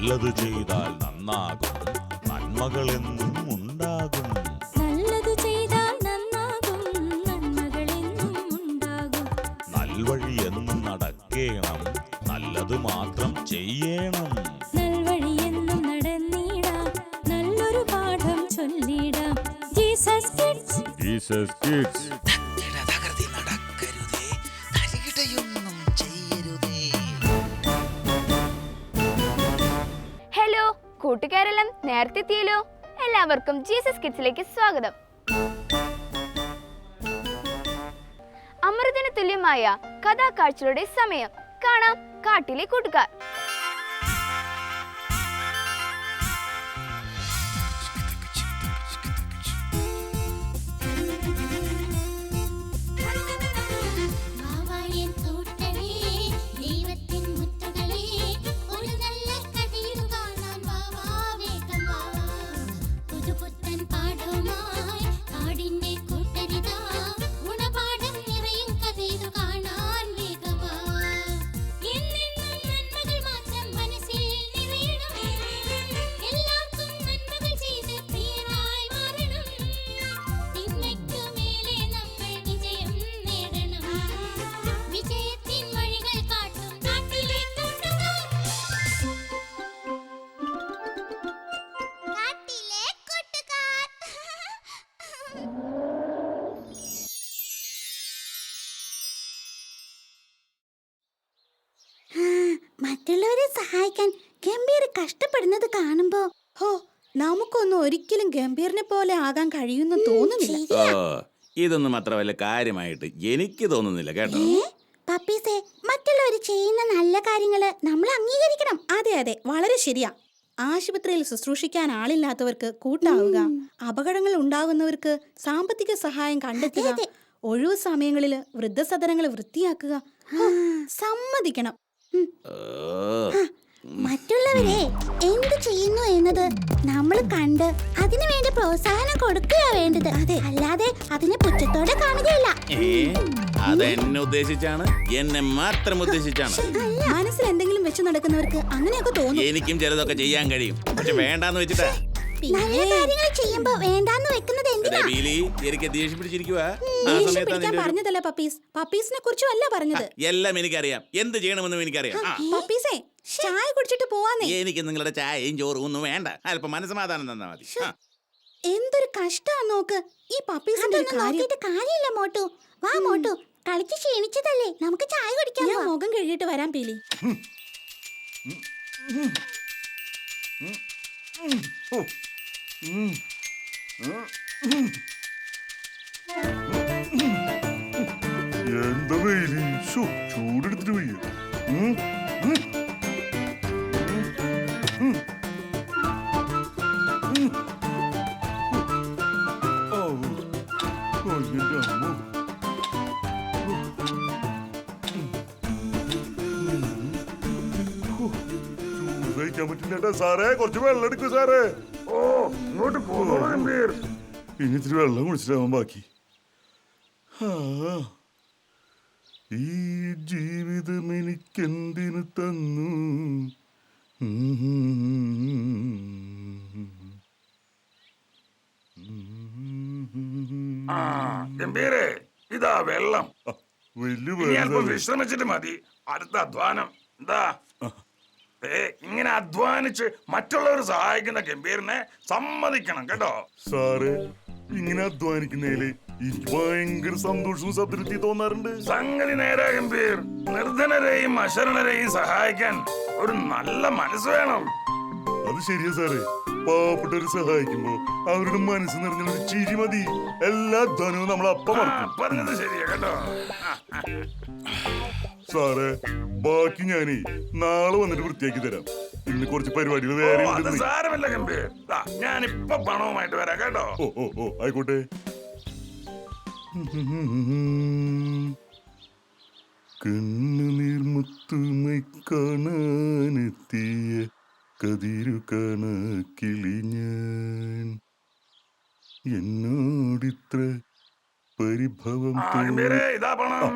നല്ലത് ചെയ്താൽ നന്നാകും, നന്മകളെന്നും ഉണ്ടാകും. നല്ലത് ചെയ്താൽ നന്നാകും, നന്മകളെന്നും ഉണ്ടാകും. നൽവഴി എന്നും നടക്കേണം, നല്ലത് മാത്രം ചെയ്യണം. നൽവഴി എന്നും നടന്നിടാം, നല്ലൊരു പാഠം ചൊല്ലിടാം. Jesus Kids, Jesus Kids. Hello കൂട്ടുകാരെല്ലാം നേരത്തെ എത്തിയല്ലോ. എല്ലാവർക്കും ജീസസ് കിഡ്സിലേക്ക് സ്വാഗതം. അമൃതന് തുല്യമായ കഥാകാഴ്ചകളുടെ സമയം. കാണാം കാട്ടിലെ കൂട്ടുകാർ. മറ്റുള്ളവരെ സഹായിക്കാൻ ഗംഭീർ കഷ്ടപ്പെടുന്നത് കാണുമ്പോ നമുക്കൊന്നും ഒരിക്കലും ഗംഭീറിനെ പോലെ ആകാൻ കഴിയുമെന്ന് തോന്നുന്നില്ല. ഇതൊന്നും അത്ര വലിയ കാര്യമായിട്ട് എനിക്ക് തോന്നുന്നില്ല കേട്ടോ. പപ്പീസേ, മറ്റുള്ളവർ ചെയ്യുന്ന നല്ല കാര്യങ്ങള് നമ്മൾ അംഗീകരിക്കണം. അതെ അതെ, വളരെ ശരിയാ. ആശുപത്രിയിൽ ശുശ്രൂഷിക്കാൻ ആളില്ലാത്തവർക്ക് കൂട്ടാവുക, അപകടങ്ങൾ ഉണ്ടാകുന്നവർക്ക് സാമ്പത്തിക സഹായം കണ്ടെത്തുക, ഒഴിവു സമയങ്ങളിൽ വൃദ്ധസദനങ്ങൾ വൃത്തിയാക്കുക. സമ്മതിക്കണം. മറ്റുള്ളവരെ എന്ത് ചെയ്യുന്നു എന്നത് നമ്മൾ കണ്ട് അതിനു വേണ്ടി പ്രോത്സാഹനം കൊടുക്കുക വേണ്ടത്. അല്ലാതെ അതിനെ പുച്ഛത്തോടെ കാണുകയില്ല. അതെന്നെ ഉദ്ദേശിച്ചാണ്, എന്നെ മാത്രം ഉദ്ദേശിച്ചാണ്. മനസ്സിൽ എന്തെങ്കിലും വെച്ച് നടക്കുന്നവർക്ക് അങ്ങനെയൊക്കെ തോന്നും. എനിക്കും ചിലതൊക്കെ ചെയ്യാൻ കഴിയും, പക്ഷെ വേണ്ടാന്ന് വെച്ചിട്ടാ. നല്ല കാര്യങ്ങൾ ചെയ്യുമ്പോ വേണ്ടാന്ന് വെക്കുന്നത് എന്തിനാ? എനിക്ക് ദേഷ്യം പിടിച്ചിരിക്കുവാ. ദേഷ്യം പിടിക്കാൻ പറഞ്ഞതല്ല പപ്പീസ്, പപ്പീസിനെ കുറിച്ചും അല്ല പറഞ്ഞത്. എല്ലാം എനിക്കറിയാം, എന്ത് ചെയ്യണമെന്നും എനിക്കറിയാം. പപ്പീസേ, ചായ കുടിച്ചിട്ട് പോവാന്നേ. എനിക്ക് നിങ്ങളുടെ ചായയും ചോറും ഒന്നും വേണ്ട, അല്പം മനസ്സമാധാനം തന്നാ മതി. എന്തൊരു കഷ്ടാ നോക്ക് ഈ പപ്പീസിന്റെ കാര്യമില്ല മോട്ടു. വാ മോട്ടു, കളിച്ച് ക്ഷീണിച്ചതല്ലേ, നമുക്ക് ചായ കുടിക്കാം. ഞാൻ മുഖം കഴുകിയിട്ട് വരാം പീലി. എന്താ വെയില്, ചൂടെടുത്തിട്ട് വയ്യ. സഹിക്കാൻ പറ്റില്ല സാറേ, കുറച്ച് വെള്ളം എടുക്കൂ സാറേ. ഇങ്ങോട്ട് പോകണം. ഇനി ഇത്തിരി വെള്ളം കുടിച്ചിട്ടാവാൻ ബാക്കി. ഈ ജീവിതം എനിക്കെന്തിനു തന്നു? ഗംഭീരേ, ഇതാ വെള്ളം. വലിയ വിശ്രമിച്ചിട്ട് മതി അടുത്ത അധ്വാനം. എന്താ ഇങ്ങനെ അധ്വാനിച്ച് മറ്റുള്ളവർ സഹായിക്കുന്ന ഗംഭീറിനെ സമ്മതിക്കണം കേട്ടോ. സാറേ, ഇങ്ങനെ അധ്വാനിക്കുന്നതില് എനിക്ക് ഭയങ്കര സന്തോഷവും സംതൃപ്തി തോന്നാറുണ്ട്. സംഗതി നേരെ ഗംഭീർ. നിർധനരെയും അശരണരെയും സഹായിക്കാൻ ഒരു നല്ല മനസ്സ് വേണം. അത് ശരിയാ സാറേ. പാവപ്പെട്ടവരെ സഹായിക്കുമ്പോ അവരുടെ മനസ്സ് നിറഞ്ഞൊരു ചിരി മതി. എല്ലാ അധ്വാനവും നമ്മൾ അപ്പം പറഞ്ഞത് ശരിയാ കേട്ടോ. സാറേ, ബാക്കി ഞാനേ നാളെ വന്നിട്ട് വൃത്തിയാക്കി തരാം. ഇന്ന് കുറച്ച് പരിപാടികൾ വേറെ സാരമില്ല ഗംഭീർ, ഞാനിപ്പൊ പണവുമായിട്ട് വരാം കേട്ടോ. ഓ ആയിക്കോട്ടെ. കണ്ണുനീർമുത്തുമൈ കാണാനെത്തിയ കതിരു കണക്കിളി ഞാൻ, എന്നോടിത്ര പരിഭവം. ഇതാ പണം.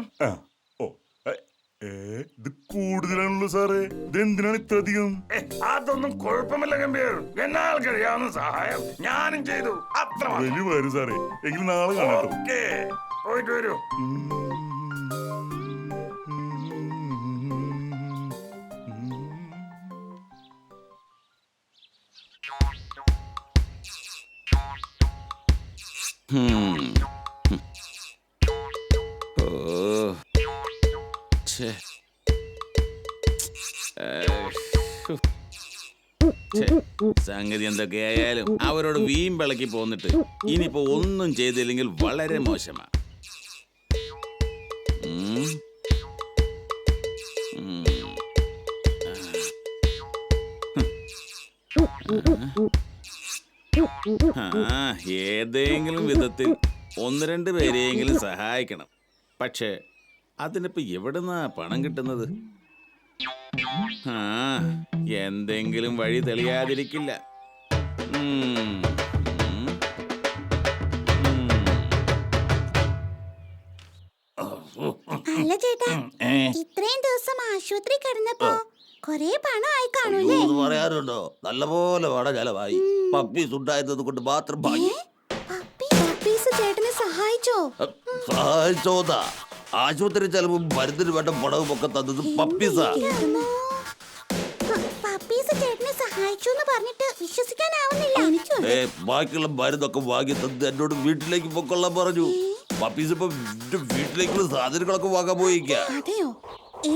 ഇത് കൂടുതലാണല്ലോ സാറേ. ഇത് എന്തിനാണ് ഇത്ര അധികം? അതൊന്നും കുഴപ്പമില്ല ഗംഭീർ. എന്നാൽ കഴിയാവുന്ന സഹായം ഞാനും ചെയ്തു. അത്ര വലിയ പേര് സാറേ. എങ്കിലും നാളെ കാണാട്ടോ. ഓക്കേ, പോയിട്ട് വരൂ. ഓ ഛേ. ഛേ. സംഗതി എന്തൊക്കെയായാലും അവരോട് വീമ്പിളക്കി പോന്നിട്ട് ഇനിയിപ്പോ ഒന്നും ചെയ്തില്ലെങ്കിൽ വളരെ മോശമാ. ഏതെങ്കിലും വിധത്തിൽ 1-2 പേരെയെങ്കിലും സഹായിക്കണം. പക്ഷേ അതിനിപ്പോ എവിടുന്നാ പണം കിട്ടുന്നത്? എന്തെങ്കിലും വഴി തെളിയാതിരിക്കില്ല. അല്ല ചേട്ടാ, ഇത്രയും ദിവസം ആശുപത്രി കിടന്നപ്പോ കൊറേ പണം ആയി കാണൂലേ? പറയാറുണ്ടോ? നല്ലപോലെ വട ചെലവായി. പപ്പീസ് ഉണ്ടായിരുന്നത് കൊണ്ട് മാത്രം ഭാഗ്യം. പപ്പീസ് ചേട്ടനെ സഹായിച്ചോ? സഹായിച്ചോതാ. ആശുപത്രി ചെലവും മരുന്നിന് വേണ്ട പണവും ഒക്കെ തന്നത് പപ്പീസാ. പപ്പീസ് ചേട്ടനെ സഹായിച്ചു എന്ന് പറഞ്ഞിട്ട് വിശ്വസിക്കാനാവുന്നില്ല. ബാക്കിയുള്ള മരുന്നൊക്കെ വാങ്ങി തന്ന് എന്നോട് വീട്ടിലേക്ക് പൊക്കൊള്ളാൻ പറഞ്ഞു. പപ്പീസ് ഇപ്പൊ വീട്ടിലേക്കുള്ള സാധനങ്ങളൊക്കെ വാങ്ങാൻ പോയിക്കാ. അതെയോ?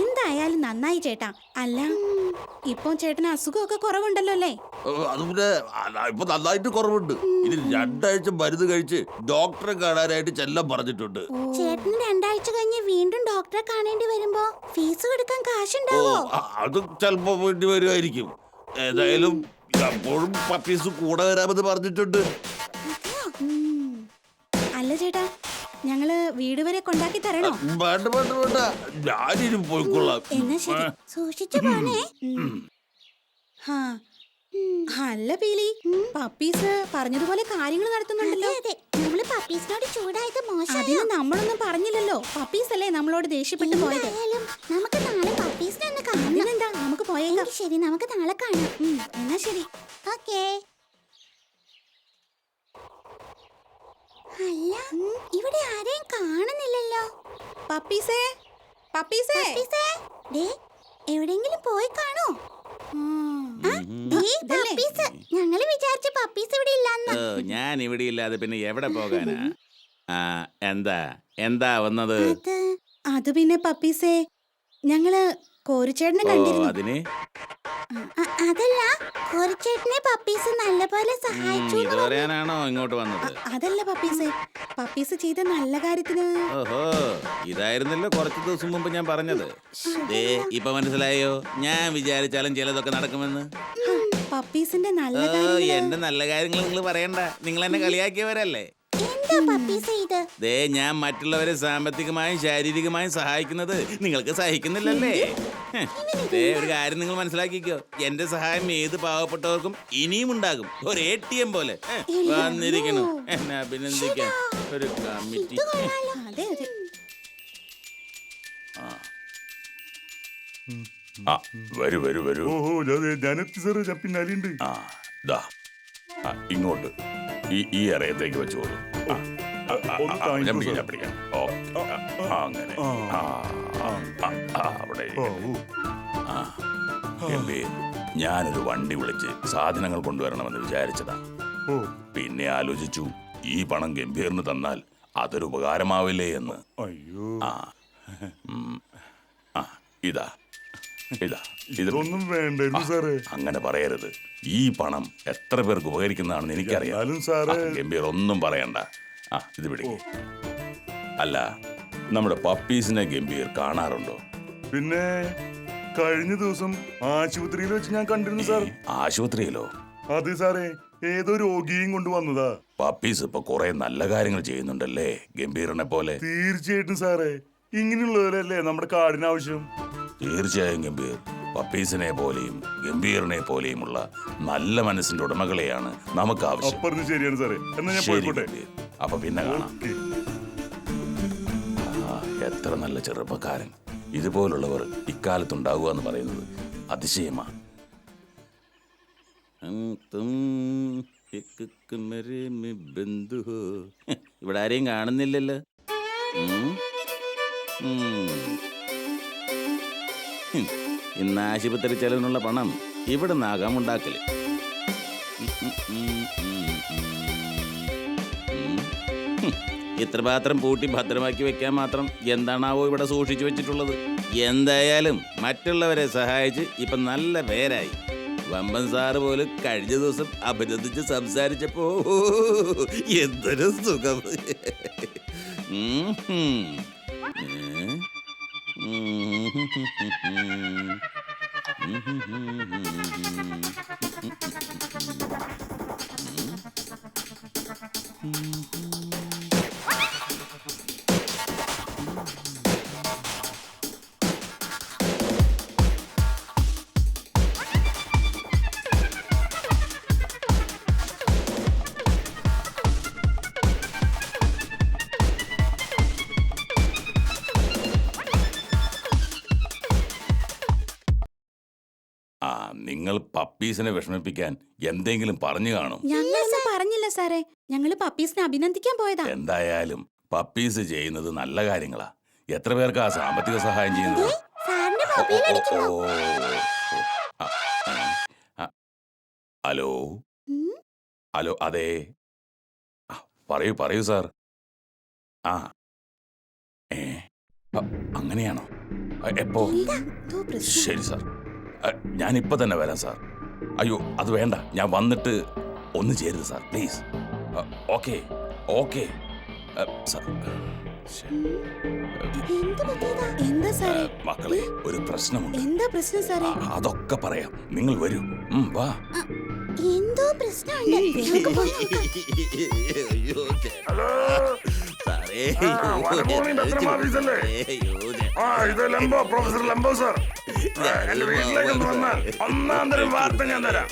എന്തായാലും നന്നായി ചേട്ടാ. അല്ല, ഇപ്പൊ ചേട്ടന് അസുഖമൊക്കെ കുറവുണ്ടല്ലോ അല്ലേ? അത് പിന്നെ ഇപ്പൊ നന്നായിട്ട് കുറവുണ്ട്. ഇനി 2 ആഴ്ച മരുന്ന് കഴിച്ച് ഡോക്ടറെ കാണാനായിട്ട് ചെല്ലാൻ പറഞ്ഞിട്ടുണ്ട്. ചേട്ടന് 2 ആഴ്ച കഴിഞ്ഞ് വീണ്ടും ഡോക്ടറെ കാണേണ്ടി വരുമ്പോ ഫീസ് കൊടുക്കാൻ കാശുണ്ടാവോ? അത് ചിലപ്പോ വേണ്ടി വരുമായിരിക്കും. ഏതായാലും അപ്പോഴും പപ്പീസ് കൂടെ വരാമെന്ന് പറഞ്ഞിട്ടുണ്ട്. അല്ല ചേട്ടാ, ഞങ്ങള് വീട് വരെ കൊണ്ടാക്കി തരണോ? വേണ്ട വേണ്ട വേണ്ട, ഞാനിനി പോയിക്കൊള്ളാം. എന്നാ ശരി, സൂക്ഷിച്ചു പോണേ. അല്ല പീലി, പപ്പീസ് പറഞ്ഞതുപോലെ കാര്യങ്ങൾ നടത്തുന്നുണ്ടല്ലോ. അതെ, നമ്മള് പപ്പീസിനോട് ചൂടായത് മോശം. അതിന് നമ്മളൊന്നും പറഞ്ഞില്ലല്ലോ. പപ്പീസ് അല്ലേ നമ്മളോട് ദേഷ്യപ്പെട്ടു പോയത്. നമുക്ക് നാളെ പപ്പീസിനെ ഒന്ന് കാണാം. പിന്നെന്താ, നമുക്ക് പോയേക്കാം. ശരി, നമുക്ക് നാളെ കാണാം. എന്നാ ശരി. ഓക്കേ. അല്ല, ഇവിടെ ആരെയും കാണുന്നില്ലല്ലോ. പപ്പീസേ, പപ്പീസേ, പപ്പീസേ, ദേ എവിടെയെങ്കിലും പോയി കാണോ? പപ്പീസ്, ഞങ്ങള് വിചാരിച്ച പപ്പീസ് ഇവിടെ ഇല്ലെന്ന്. ഞാൻ ഇവിടെ ഇല്ലാതെ പിന്നെ എവിടെ പോകാനാ? എന്താ എന്താ വന്നത്? അത് പിന്നെ പപ്പീസേ, ഞങ്ങള് കോരിച്ചേട്ടനെ കണ്ടിരുന്നു. അതിന് അതല്ല, കോരിച്ചേട്ടനെ പപ്പീസ് നല്ലപോലെ സഹായിച്ചു. ഇത് പറയാനാണോ ഇങ്ങോട്ട് വന്നത്? അതല്ല പപ്പീസേ, പപ്പീസ് ചെയ്ത നല്ല കാര്യത്തിന്. ഓഹോ, ഇതായിരുന്നല്ലോ കുറച്ച് ദിവസം മുമ്പ് ഞാൻ പറഞ്ഞത്. ഇപ്പൊ മനസ്സിലായോ? ഞാൻ വിചാരിച്ചാലും ചിലതൊക്കെ നടക്കുമെന്ന്. പപ്പീസിന്റെ നല്ല എന്റെ നല്ല കാര്യങ്ങൾ നിങ്ങൾ പറയണ്ട. നിങ്ങൾ എന്നെ കളിയാക്കിയവരല്ലേ? ദേ, ഞാൻ മറ്റുള്ളവരെ സാമ്പത്തികമായും ശാരീരികമായും സഹായിക്കുന്നത് നിങ്ങൾക്ക് സഹിക്കുന്നില്ലല്ലേ? ദേ, ഒരു കാര്യം നിങ്ങൾ മനസ്സിലാക്കിക്കോ. എന്റെ സഹായം ഏത് പാവപ്പെട്ടവർക്കും ഇനിയും ഉണ്ടാകും. ഒരു ATM പോലെ വന്നിരിക്കണം എന്നെ അഭിനന്ദിക്കാൻ ഒരു കമ്മിറ്റി. അതെ അതെ. വരൂ വരൂ വരൂ. ഓഹോ, ഞാനെത്തി സാറ്. ഞാൻ പിന്നാലെയുണ്ട്. ഇങ്ങോട്ട് ഈ അറയത്തേക്ക് വെച്ചോളൂ. അങ്ങനെ അവിടെ ഞാനൊരു വണ്ടി വിളിച്ച് സാധനങ്ങൾ കൊണ്ടുവരണമെന്ന് വിചാരിച്ചതാ. പിന്നെ ആലോചിച്ചു, ഈ പണം ഗംഭീറിന് തന്നാൽ അതൊരു ഉപകാരമാവില്ലേ എന്ന്. അയ്യോ, ഇതാ ഇതാ ഇതൊന്നും വേണ്ടായിരുന്നു സാറേ. അങ്ങനെ പറയരുത്. ഈ പണം എത്ര പേർക്ക് ഉപകരിക്കുന്നതാണെന്ന് എനിക്കറിയാം. എന്നാലും സാറേ, ഗംഭീർ ഒന്നും പറയണ്ട. ഇത് പിടിക്ക്. അല്ല, നമ്മുടെ പപ്പീസിനെ ഗംഭീർ കാണാറുണ്ടോ? പിന്നെ കഴിഞ്ഞ ദിവസം ആശുപത്രിയിൽ വെച്ച് ഞാൻ കണ്ടിരുന്നു സാർ. ആശുപത്രിയിലോ? അതെ സാറേ, ഏതോ രോഗിയും കൊണ്ടുവന്നതാ. പപ്പീസ് ഇപ്പൊ കുറെ നല്ല കാര്യങ്ങൾ ചെയ്യുന്നുണ്ടല്ലേ ഗംഭീറിനെ പോലെ? തീർച്ചയായിട്ടും സാറേ, ഇങ്ങനെയുള്ളവരല്ലേ നമ്മുടെ കാടിന് ആവശ്യം. തീർച്ചയായും ഗംഭീർ. പപ്പീസിനെ പോലെയും ഗംഭീറിനെ പോലെയുമുള്ള നല്ല മനസ്സിന്റെ ഉടമകളെയാണ് നമുക്ക് ആവശ്യം. അപ്പറഞ്ഞ് ശരിയാണ് സാറേ. എന്നാ ഞാൻ പോയിക്കോട്ടെ. അപ്പൊ പിന്നെ കാണാം. എത്ര നല്ല ചെറുപ്പക്കാരൻ. ഇതുപോലുള്ളവർ ഇക്കാലത്തുണ്ടാവുക എന്ന് പറയുന്നത് അതിശയമാണ്. ഇവിടെ ആരെയും കാണുന്നില്ലല്ലോ. ഇന്ന് ആശുപത്രി ചെലവിനുള്ള പണം ഇവിടെ നിന്നാകാം ഉണ്ടാക്കല്. ഇത്ര പാത്രം പൂട്ടി ഭദ്രമാക്കി വെക്കാൻ മാത്രം എന്താണാവോ ഇവിടെ സൂക്ഷിച്ചു വെച്ചിട്ടുള്ളത്. എന്തായാലും മറ്റുള്ളവരെ സഹായിച്ച് ഇപ്പൊ നല്ല പേരായി. വമ്പൻ സാറ് പോലും കഴിഞ്ഞ ദിവസം അഭിനന്ദിച്ച് സംസാരിച്ചപ്പോ എന്തൊരു സുഖം. നിങ്ങൾ പപ്പീസിനെ വിഷമിപ്പിക്കാൻ എന്തെങ്കിലും പറഞ്ഞു കാണും. ഞങ്ങളൊന്നും പറഞ്ഞില്ല സാറേ, ഞങ്ങള് പപ്പീസിനെ അഭിനന്ദിക്കാൻ പോയതാ. എന്തായാലും പപ്പീസ് ചെയ്യുന്നത് നല്ല കാര്യങ്ങളാ. എത്ര പേർക്ക് ആ സാമ്പത്തിക സഹായം ചെയ്യുന്നത്? ഹലോ ഹലോ, അതെ, പറയൂ പറയൂ സാർ. ആ അങ്ങനെയാണോ? എപ്പോ? ശരി സാർ, ഞാനിപ്പോ തന്നെ വരാം സാർ. അയ്യോ അത് വേണ്ട, ഞാൻ വന്നിട്ട് ഒന്ന് ചേരുത് sir please. Okay okay sir. മക്കളെ, ഒരു പ്രശ്നമുണ്ട്. എന്താ പ്രശ്നം സാറേ? അതൊക്കെ പറയാം, നിങ്ങൾ വരൂ. വാ. എന്തോ പ്രശ്നമുണ്ട്. ഇത് ലംബോ, പ്രൊഫസർ ലംബോ സാർ. എന്റെ വീട്ടിലേക്ക് വന്നാൽ ഒന്നാം തരം വാർത്ത ഞാൻ തരാം.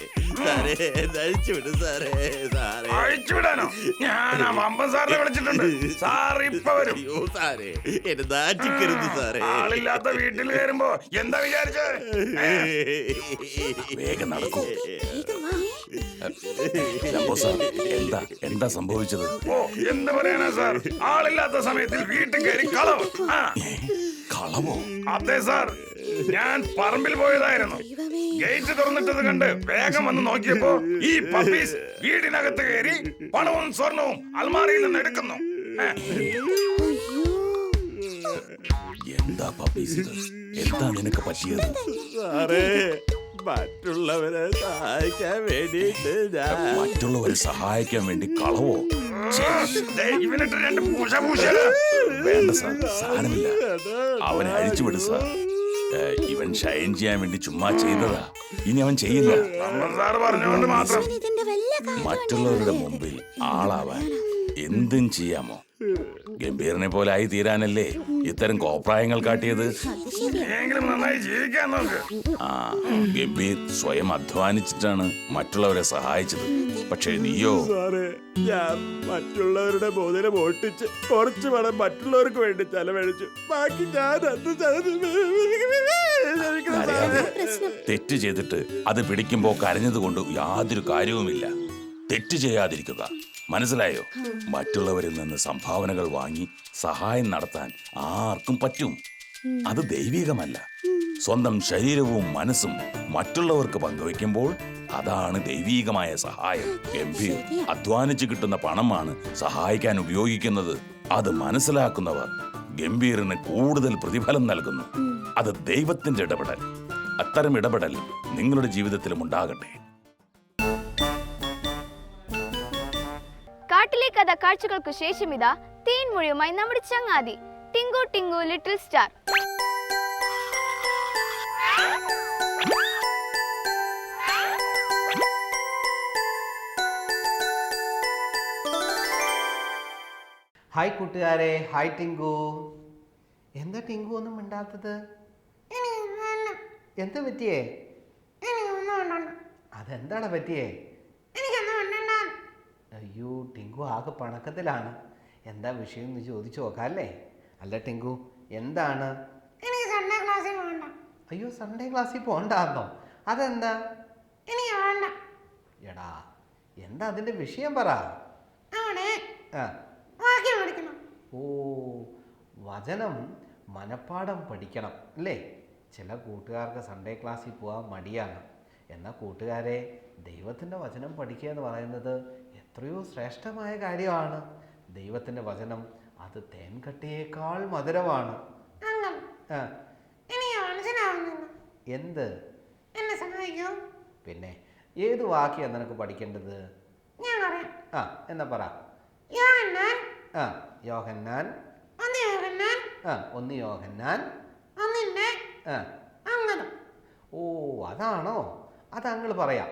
അഴിച്ചുവിടാനോ? ഞാൻ ആ വമ്പൻ സാറിനെ വിളിച്ചിട്ടുണ്ട്. സാർ ഇപ്പൊ വരും. ആളില്ലാത്ത വീട്ടിൽ കയറുമ്പോ എന്താ വിചാരിച്ചത്? വേഗം നടക്കൂ. എന്താ എന്താ സംഭവിച്ചത്? ഓ, എന്ത് പറയാനാ സാർ, ആളില്ലാത്ത സമയത്തിൽ വീട്ടിൽ കയറി കളവ്. കളവോ? അതെ സാർ, ഞാൻ പറമ്പിൽ പോയതായിരുന്നു. ഗേറ്റ് തുറന്നിട്ടത് കണ്ട് വേഗം വന്ന് നോക്കിയപ്പോ ഈ പപ്പീസ് വീടിനകത്ത് കയറി പണവും സ്വർണവും അൽമാരയിൽ നിന്ന് എടുക്കുന്നു. എന്താ പപ്പീസ് ഇത്? എന്താ നിനക്ക് പറ്റിയത്? മറ്റുള്ളവരെ സഹായിക്കാൻ വേണ്ടിട്ട് മറ്റുള്ളവരെ സഹായിക്കാൻ വേണ്ടി കളവോ? ഇവനിട്ട് രണ്ട് വേണ്ട സാർ, സാരമില്ല, അവനെ അഴിച്ചുവിട് സാർ. ഇവൻ ഷൈൻ ചെയ്യാൻ വേണ്ടി ചുമ്മാ ചെയ്തതാ, ഇനി അവൻ ചെയ്യില്ല. മറ്റുള്ളവരുടെ മുമ്പിൽ ആളാവാൻ എന്തും ചെയ്യാമോ? ഗംഭീരനെ പോലെ ആയി തീരാനല്ലേ ഇത്തരം കോപ്രായങ്ങൾ കാട്ടിയത്? ആ, ഗംഭീർ സ്വയം അധ്വാനിച്ചിട്ടാണ് മറ്റുള്ളവരെ സഹായിച്ചത്. പക്ഷേ നീയോ? ഞാൻ മറ്റുള്ളവരുടെ മോതിരം പൊട്ടിച്ച് കുറച്ച് പണം മറ്റുള്ളവർക്ക് വേണ്ടി ചെലവഴിച്ചു. ബാക്കി ഞാൻ തെറ്റ് ചെയ്തിട്ട് അത് പിടിക്കുമ്പോ കരഞ്ഞതുകൊണ്ട് യാതൊരു കാര്യവുമില്ല. തെറ്റ് ചെയ്യാതിരിക്കുക, മനസ്സിലായോ? മറ്റുള്ളവരിൽ നിന്ന് സംഭാവനകൾ വാങ്ങി സഹായം നടത്താൻ ആർക്കും പറ്റും. അത് ദൈവികമല്ല. സ്വന്തം ശരീരവും മനസ്സും മറ്റുള്ളവർക്ക് പങ്കുവെക്കുമ്പോൾ അതാണ് ദൈവീകമായ സഹായം. ഗംഭീർ അധ്വാനിച്ചു കിട്ടുന്ന പണമാണ് സഹായിക്കാൻ ഉപയോഗിക്കുന്നത്. അത് മനസ്സിലാക്കുന്നവർ ഗംഭീറിന് കൂടുതൽ പ്രതിഫലം നൽകുന്നു. അത് ദൈവത്തിന്റെ ഇടപെടൽ. അത്തരം ഇടപെടൽ നിങ്ങളുടെ ജീവിതത്തിലും ഉണ്ടാകട്ടെ. കാട്ടിലെ കഥ കാഴ്ചകൾക്ക് ശേഷം ഇതാ തേൻമൊഴിയുമായി നമ്മുടെ ചങ്ങാതി Tinku Tinku little star. Hi കൂട്ടുകാരെ, ഹായ് ടിങ്കു. എന്താ ടിങ്കു ഒന്നും മിണ്ടാത്തത്? എന്താ പറ്റിയേ? അതെന്താണ് പറ്റിയേ? അയ്യോ, ടിങ്കു ആകെ പണക്കത്തിലാണ്. എന്താ വിഷയം എന്ന് ചോദിച്ചു നോക്കാം അല്ലേ? അല്ല ടിങ്കു, എന്താണ്? അയ്യോ സൺഡേ ക്ലാസ്സിൽ പോകണ്ടാന്നോ? അതെന്താ? എനിക്ക് വേണ്ട. എടാ എന്താ അതിന്റെ വിഷയം പറ. അവിടെ ആ വാക്യം പഠിക്കണം. ഓ, വചനം മനപ്പാഠം പഠിക്കണം അല്ലേ? ചില കൂട്ടുകാർക്ക് സൺഡേ ക്ലാസ്സിൽ പോകാൻ മടിയാണ്. എന്നാൽ കൂട്ടുകാരെ, ദൈവത്തിൻ്റെ വചനം പഠിക്കുക എന്ന് പറയുന്നത് എത്രയോ ശ്രേഷ്ഠമായ കാര്യമാണ്. ദൈവത്തിൻ്റെ വചനം അത് തേൻകട്ടിയേക്കാൾ മധുരമാണ്. അങ്കിൾ, ആ എനിക്ക് മനസ്സിലാവുന്നില്ല. എന്ത്? എന്നെ സഹായിക്കൂ. പിന്നെ ഏത് വാക്യാണ് നിനക്ക് പഠിക്കേണ്ടത്? ഞാൻ പറയാം. ആ എന്നാ പറ. യോഹന്നാൻ ആ യോഹന്നാൻ. 1 യോഹന്നാൻ ആ 1 യോഹന്നാൻ 1 ആ. അങ്കണം. ഓ അതാണോ? അത് അങ്ങൾ പറയാം.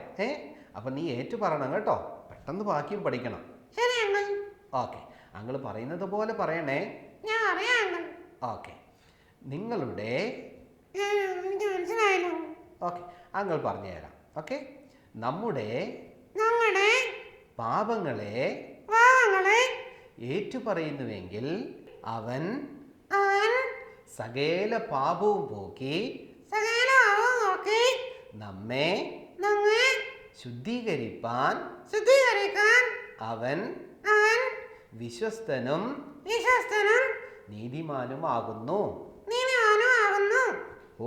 അപ്പം നീ ഏറ്റു പറയണം കേട്ടോ. പെട്ടെന്ന് വാക്യം പഠിക്കണം. ശരി അങ്കിൾ. ഓക്കെ, അങ്ങൾ പറയുന്നത് പോലെ പറയണേ. ഞാൻ അറിയാം അങ്കിൾ. ഓക്കെ. നിങ്ങളുടെ എനിക്ക് മനസ്സിലായല്ലോ. ഓക്കെ, അങ്ങൾ പറഞ്ഞു തരാം. ഓക്കെ. നമ്മുടെ ഞങ്ങളുടെ പാപങ്ങളെ പാവങ്ങളെ ഏറ്റുപറയുന്നുവെങ്കിൽ അവൻ അവൻ സകല പാപവും പോക്കി സകല പാവവും നോക്കി നമ്മെ നമ്മെ ശുദ്ധീകരിപ്പാൻ ശുദ്ധീകരിക്കാൻ അവൻ അവൻ വിശ്വസ്തനും വിശ്വസ്തനും നീതിമാനുമാകുന്നു. നീതിമാനുമാകുന്നു. ഓ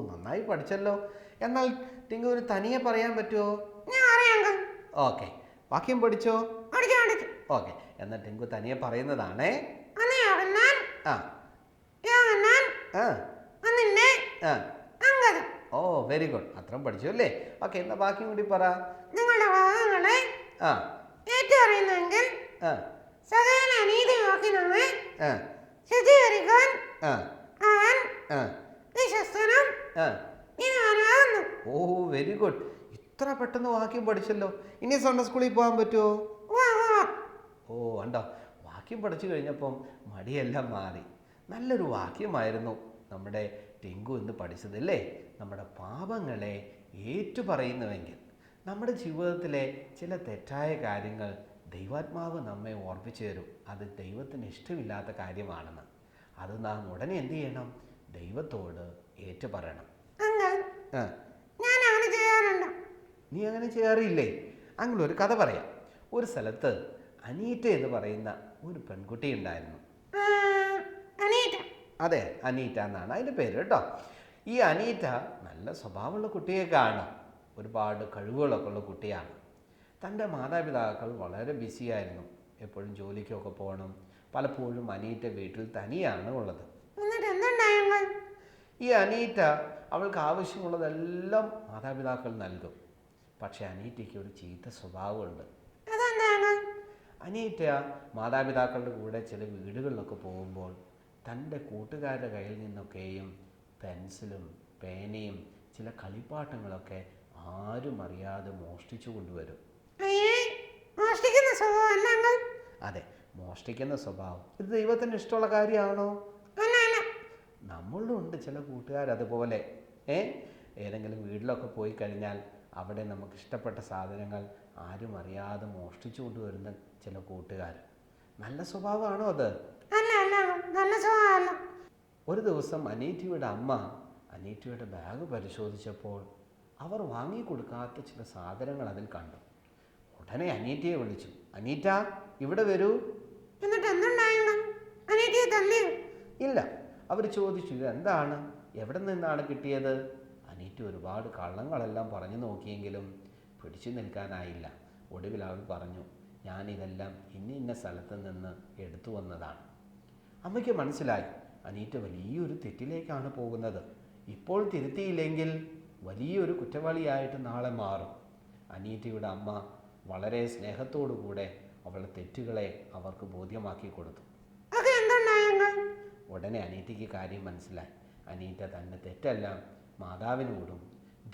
നന്നായി പഠിച്ചല്ലോ. എന്നാൽ ടിങ്കു ഒരു തനിയെ പറയാൻ പറ്റുമോ? ഞാൻ അറിയാം അങ്കിൾ. ഓക്കെ, വാക്യം പഠിച്ചോ? പഠിച്ചു പഠിച്ചു. ഓക്കെ, എന്നാൽ ടിങ്കു തനിയെ പറയുന്നതാണേ. 1 യോഹന്നാൻ ആ യോഹന്നാൻ ആ 1 ആ അങ്കണം. ഓ വെരി ഗുഡ്, അത്രയും പഠിച്ചു അല്ലേ? ഓക്കെ, എന്നാൽ ബാക്കിയും കൂടി പറ. നിങ്ങളുടെ പാവങ്ങളെ ആ ഏറ്റുപറയുന്നെങ്കിൽ ആ സകല നീതി നോക്കി നമ്മെ ആ ശുദ്ധീകരിക്കാൻ ആ അവൻ ആ വിശ്വസ്തനും ആ നീതിമാനുമാകുന്നു. ഓ വെരി ഗുഡ്, ഇത്ര പെട്ടെന്ന് വാക്യം പഠിച്ചല്ലോ. ഇനി സൺഡേ സ്കൂളിൽ പോകാൻ പറ്റുമോ? ഓ കണ്ടോ, വാക്യം പഠിച്ചു കഴിഞ്ഞപ്പം മടിയെല്ലാം മാറി. നല്ലൊരു വാക്യമായിരുന്നു നമ്മുടെ ടിങ്കു ഇന്ന് പഠിച്ചത് അല്ലേ? നമ്മുടെ പാപങ്ങളെ ഏറ്റുപറയുന്നുവെങ്കിൽ നമ്മുടെ ജീവിതത്തിലെ ചില തെറ്റായ കാര്യങ്ങൾ ദൈവാത്മാവ് നമ്മെ ഓർപ്പിച്ചു തരും. അത് ദൈവത്തിന് ഇഷ്ടമില്ലാത്ത കാര്യമാണെന്ന്. അത് നാം ഉടനെ എന്ത് ചെയ്യണം? ദൈവത്തോട് ഏറ്റുപറയണം. ആ ഞാൻ അങ്ങനെ ചെയ്യാറുണ്ട്. നീ അങ്ങനെ ചെയ്യാറില്ലേ? അങ്ങനെ ഒരു കഥ പറയാം. ഒരു സ്ഥലത്ത് അനീറ്റ എന്ന് പറയുന്ന ഒരു പെൺകുട്ടി ഉണ്ടായിരുന്നു. അനീറ്റ. അതെ, അനീറ്റ എന്നാണ് അതിൻ്റെ പേര് കേട്ടോ. ഈ അനീറ്റ നല്ല സ്വഭാവമുള്ള കുട്ടിയൊക്കെയാണ്. ഒരുപാട് കഴിവുകളൊക്കെ ഉള്ള കുട്ടിയാണ്. തൻ്റെ മാതാപിതാക്കൾ വളരെ ബിസിയായിരുന്നു. എപ്പോഴും ജോലിക്കൊക്കെ പോകണം. പലപ്പോഴും അനീറ്റ വീട്ടിൽ തനിയാണ് ഉള്ളത്. എന്നിട്ട് എന്തുണ്ടായി അങ്കിൾ? ഈ അനീറ്റ അവൾക്ക് ആവശ്യമുള്ളതെല്ലാം മാതാപിതാക്കൾ നൽകും. പക്ഷെ അനീറ്റയ്ക്ക് ഒരു ചീത്ത സ്വഭാവമുണ്ട്. അതെന്താണ്? അനീറ്റ മാതാപിതാക്കളുടെ കൂടെ ചില വീടുകളിലൊക്കെ പോകുമ്പോൾ തൻ്റെ കൂട്ടുകാരുടെ കയ്യിൽ നിന്നൊക്കെയും പെൻസിലും പേനയും ചില കളിപ്പാട്ടങ്ങളൊക്കെ ആരും അറിയാതെ മോഷ്ടിച്ചു കൊണ്ടുവരും. മോഷ്ടിക്കുന്ന സ്വഭാവമല്ല അങ്കിൾ. അതെ, മോഷ്ടിക്കുന്ന സ്വഭാവം. ഇത് ദൈവത്തിന് ഇഷ്ടമുള്ള കാര്യമാണോ? അല്ല അല്ല. നമ്മളിലും ഉണ്ട് ചില കൂട്ടുകാർ അതുപോലെ. ഏതെങ്കിലും വീട്ടിലൊക്കെ പോയി കഴിഞ്ഞാൽ അവിടെ നമുക്ക് ഇഷ്ടപ്പെട്ട സാധനങ്ങൾ ആരും അറിയാതെ മോഷ്ടിച്ചു കൊണ്ടുവരുന്ന ചില കൂട്ടുകാർ. നല്ല സ്വഭാവമാണോ അത്? അല്ല അല്ല, നല്ല സ്വഭാവമല്ല. ഒരു ദിവസം അനീറ്റയുടെ അമ്മ അനീറ്റയുടെ ബാഗ് പരിശോധിച്ചപ്പോൾ അവർ വാങ്ങിക്കൊടുക്കാത്ത ചില സാധനങ്ങൾ അതിൽ കണ്ടു. ഉടനെ അനീറ്റയെ വിളിച്ചു. അനീറ്റ, ഇവിടെ വരൂ. എന്നിട്ട് എന്തുണ്ടായി? അനീറ്റയെ തല്ലിയോ? ഇല്ല. അവർ ചോദിച്ചു, ഇതെന്താണ്, എവിടെ നിന്നാണ് കിട്ടിയത്? അനീറ്റ ഒരുപാട് കള്ളങ്ങളെല്ലാം പറഞ്ഞു നോക്കിയെങ്കിലും പിടിച്ചു നിൽക്കാനായില്ല. ഒടുവിൽ അവൾ പറഞ്ഞു, ഞാനിതെല്ലാം ഇന്ന സ്ഥലത്ത് നിന്ന് എടുത്തു വന്നതാണ്. അമ്മയ്ക്ക് മനസ്സിലായി അനീറ്റ വലിയൊരു തെറ്റിലേക്കാണ് പോകുന്നത്. ഇപ്പോൾ തിരുത്തിയില്ലെങ്കിൽ വലിയൊരു കുറ്റവാളിയായിട്ട് നാളെ മാറും. അനീറ്റയുടെ അമ്മ വളരെ സ്നേഹത്തോടു കൂടെ അവളുടെ തെറ്റുകളെ അവർക്ക് ബോധ്യമാക്കി കൊടുത്തു. ഉടനെ അനീറ്റയ്ക്ക് കാര്യം മനസ്സിലായി. അനീറ്റ തൻ്റെ തെറ്റെല്ലാം മാതാവിനോടും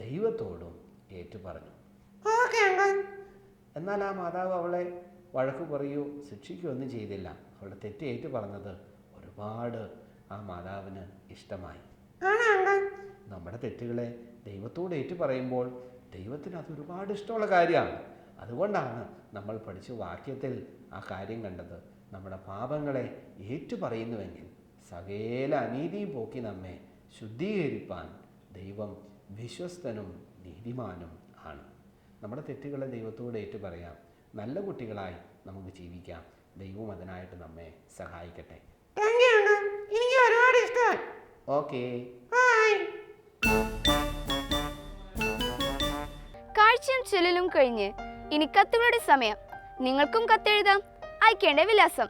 ദൈവത്തോടും ഏറ്റുപറഞ്ഞു. എന്നാൽ ആ മാതാവ് അവളെ വഴക്ക് പറയുകയോ ശിക്ഷിക്കുകയോ ഒന്നും ചെയ്തില്ല. അവളുടെ തെറ്റ് ഏറ്റു പറഞ്ഞത് ഒരുപാട് ആ മാതാവിന് ഇഷ്ടമായി. നമ്മുടെ തെറ്റുകളെ ദൈവത്തോട് ഏറ്റു പറയുമ്പോൾ ദൈവത്തിന് അത് ഒരുപാട് ഇഷ്ടമുള്ള കാര്യമാണ്. അതുകൊണ്ടാണ് നമ്മൾ പഠിച്ച വാക്യത്തിൽ ആ കാര്യം കണ്ടത്. നമ്മുടെ പാപങ്ങളെ ഏറ്റു പറയുന്നുവെങ്കിൽ സകല അനീതിയും പോക്കി നമ്മെ ശുദ്ധീകരിപ്പാൻ ദൈവം വിശ്വസ്തനും നീതിമാനും ആണ്. നമ്മുടെ തെറ്റുകളെ ദൈവത്തോട് ഏറ്റു പറയാം. നല്ല കുട്ടികളായി നമുക്ക് ജീവിക്കാം. ദൈവം അതിനായിട്ട് നമ്മെ സഹായിക്കട്ടെ. ഓക്കേ. കാഴ്ചയും ചൊല്ലലും കഴിഞ്ഞ് ഇനി കത്തുകളുടെ സമയം. നിങ്ങൾക്കും കത്തെഴുതാം. അയക്കേണ്ട വിലാസം: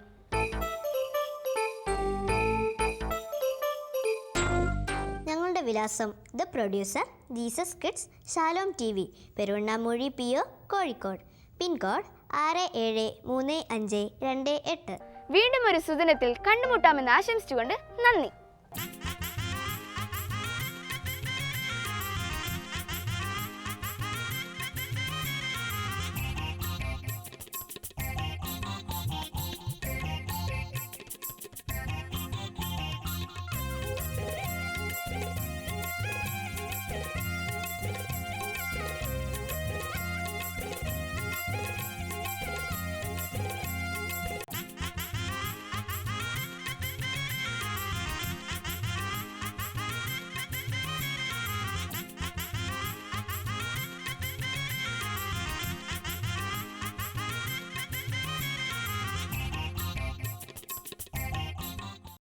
ഞങ്ങളുടെ വിലാസം: the producer, Jesus kids, Shalom TV, Peruvannamuzhi PO, Kozhikode. Pincode 673528. വീണ്ടും ഒരു സുദിനത്തിൽ കണ്ടുമുട്ടാമെന്ന് ആശംസിച്ചുകൊണ്ട് നന്ദി.